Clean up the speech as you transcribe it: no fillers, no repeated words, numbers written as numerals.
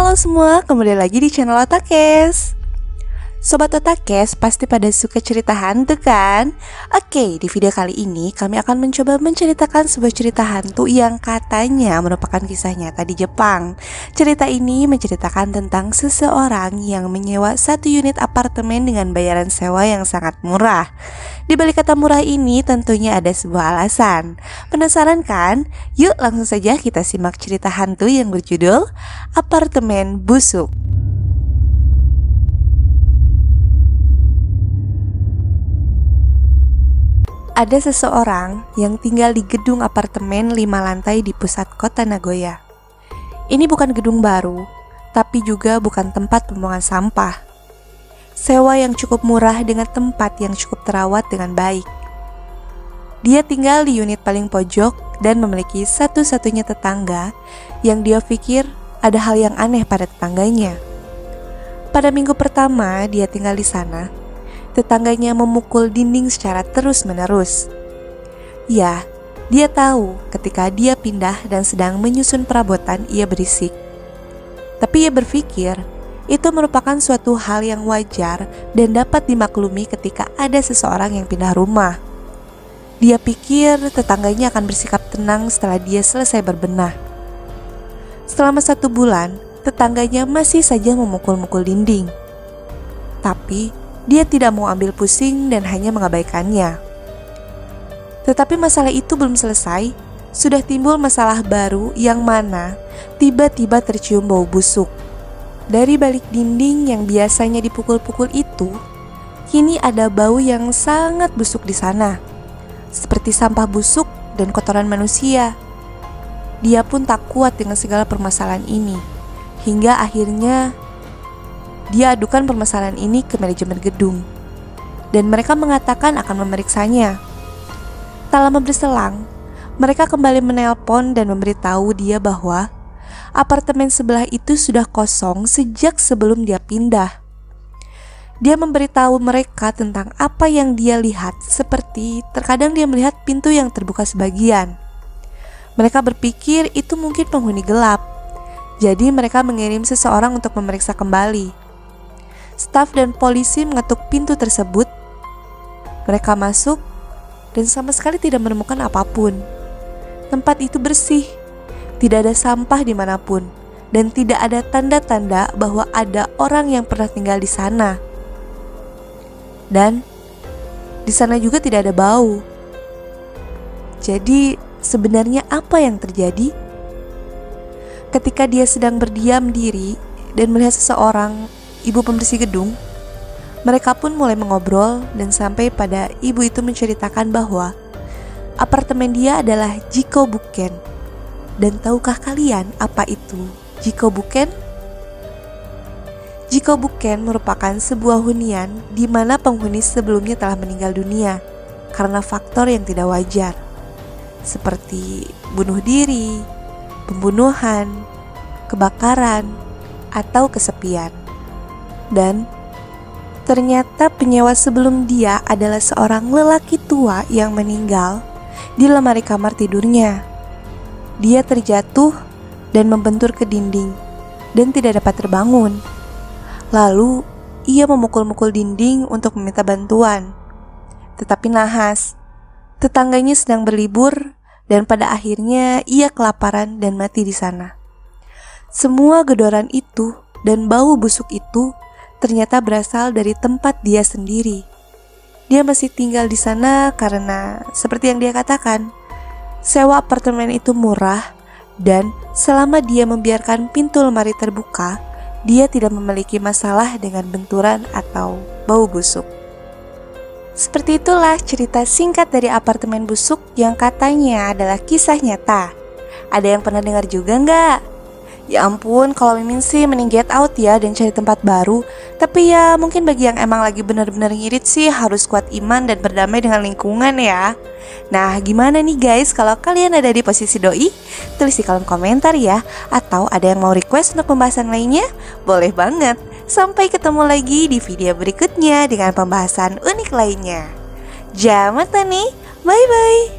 Halo semua, kembali lagi di channel Otakes. Sobat Otakes pasti pada suka cerita hantu kan? Oke, di video kali ini kami akan mencoba menceritakan sebuah cerita hantu yang katanya merupakan kisah nyata di Jepang. Cerita ini menceritakan tentang seseorang yang menyewa satu unit apartemen dengan bayaran sewa yang sangat murah. Di balik kata murah ini tentunya ada sebuah alasan. Penasaran kan? Yuk langsung saja kita simak cerita hantu yang berjudul Apartemen Busuk. Ada seseorang yang tinggal di gedung apartemen 5 lantai di pusat kota Nagoya. Ini bukan gedung baru, tapi juga bukan tempat pembuangan sampah. Sewa yang cukup murah dengan tempat yang cukup terawat dengan baik. Dia tinggal di unit paling pojok dan memiliki satu-satunya tetangga yang dia pikir ada hal yang aneh pada tetangganya. Pada minggu pertama dia tinggal di sana, tetangganya memukul dinding secara terus-menerus. Ya, dia tahu ketika dia pindah dan sedang menyusun perabotan ia berisik. Tapi ia berpikir itu merupakan suatu hal yang wajar dan dapat dimaklumi ketika ada seseorang yang pindah rumah. Dia pikir tetangganya akan bersikap tenang setelah dia selesai berbenah. Selama 1 bulan, tetangganya masih saja memukul-mukul dinding. Tapi dia tidak mau ambil pusing dan hanya mengabaikannya. Tetapi masalah itu belum selesai, sudah timbul masalah baru yang mana tiba-tiba tercium bau busuk. Dari balik dinding yang biasanya dipukul-pukul itu, kini ada bau yang sangat busuk di sana, seperti sampah busuk dan kotoran manusia. Dia pun tak kuat dengan segala permasalahan ini, hingga akhirnya dia adukan permasalahan ini ke manajemen gedung, dan mereka mengatakan akan memeriksanya. Tak lama berselang, mereka kembali menelpon dan memberitahu dia bahwa apartemen sebelah itu sudah kosong sejak sebelum dia pindah. Dia memberitahu mereka tentang apa yang dia lihat, seperti terkadang dia melihat pintu yang terbuka sebagian. Mereka berpikir itu mungkin penghuni gelap, jadi mereka mengirim seseorang untuk memeriksa kembali. Staf dan polisi mengetuk pintu tersebut. Mereka masuk dan sama sekali tidak menemukan apapun. Tempat itu bersih, tidak ada sampah dimanapun, dan tidak ada tanda-tanda bahwa ada orang yang pernah tinggal di sana. Dan di sana juga tidak ada bau. Jadi sebenarnya apa yang terjadi? Ketika dia sedang berdiam diri dan melihat seseorang, ibu pembersih gedung, mereka pun mulai mengobrol dan sampai pada ibu itu menceritakan bahwa apartemen dia adalah Jikobuken. Dan tahukah kalian apa itu Jikobuken? Jikobuken merupakan sebuah hunian di mana penghuni sebelumnya telah meninggal dunia karena faktor yang tidak wajar, seperti bunuh diri, pembunuhan, kebakaran, atau kesepian. Dan ternyata penyewa sebelum dia adalah seorang lelaki tua yang meninggal di lemari kamar tidurnya. Dia terjatuh dan membentur ke dinding dan tidak dapat terbangun. Lalu ia memukul-mukul dinding untuk meminta bantuan, tetapi nahas. Tetangganya sedang berlibur dan pada akhirnya ia kelaparan dan mati di sana. Semua gedoran itu dan bau busuk itu ternyata berasal dari tempat dia sendiri. Dia masih tinggal di sana karena seperti yang dia katakan, sewa apartemen itu murah, dan selama dia membiarkan pintu lemari terbuka, dia tidak memiliki masalah dengan benturan atau bau busuk. Seperti itulah cerita singkat dari apartemen busuk yang katanya adalah kisah nyata. Ada yang pernah dengar juga nggak? Ya ampun, kalau Mimin sih mending get out ya dan cari tempat baru. Tapi ya mungkin bagi yang emang lagi benar-benar ngirit sih harus kuat iman dan berdamai dengan lingkungan ya. Nah gimana nih guys kalau kalian ada di posisi doi? Tulis di kolom komentar ya. Atau ada yang mau request untuk pembahasan lainnya? Boleh banget. Sampai ketemu lagi di video berikutnya dengan pembahasan unik lainnya. Jamat nih, bye bye.